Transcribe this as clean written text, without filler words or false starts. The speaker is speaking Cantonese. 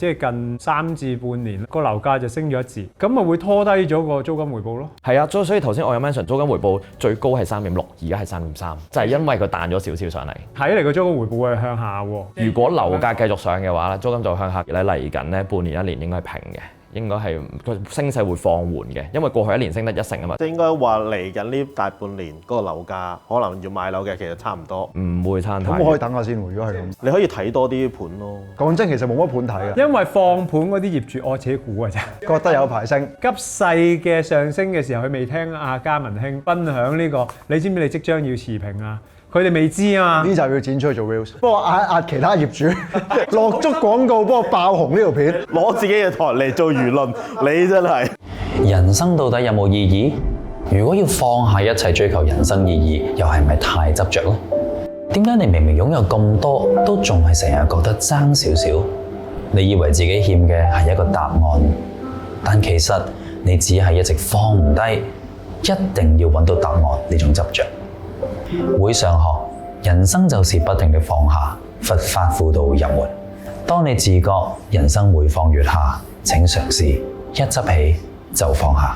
即係近3至半年個樓價就升咗一截，咁咪會拖低咗個租金回報咯。係啊，所以頭先我有 mention 租金回報最高係3.6，而家係3.3，就係因為佢彈咗少少上嚟。睇嚟個租金回報係向下喎。如果樓價繼續上嘅話咧，租金就向下。嚟緊咧半年一年應該係平嘅。應該係個升勢會放緩嘅，因為過去1年升得1成啊嘛。即係應該話嚟緊呢大半年嗰個樓價可能要買樓嘅其實差唔多，唔會差太。咁我可以等下先喎，如果係咁。你可以睇多啲盤咯。講真，其實冇乜盤睇嘅，因為放盤嗰啲業主，我自己估嘅啫，覺得有排升。急勢嘅上升嘅時候，佢未聽阿嘉文兄分享呢個，你知唔知你即將要持平啊？佢哋未知啊嘛，呢就要剪出去做 reels，幫我壓其他業主落足廣告，幫我爆紅呢條片，攞自己嘅台嚟做輿論，你真係。人生到底有冇意義？如果要放下一切追求人生意義，又係咪太執着呢？點解你明明擁有咁多，都仲係成日覺得爭少少？你以為自己欠嘅係一個答案，但其實你只係一直放唔低，一定要揾到答案呢種執着。會上學，人生就是不停地放下，佛法輔導入門。當你自覺人生每況愈下，請嘗試一執起就放下。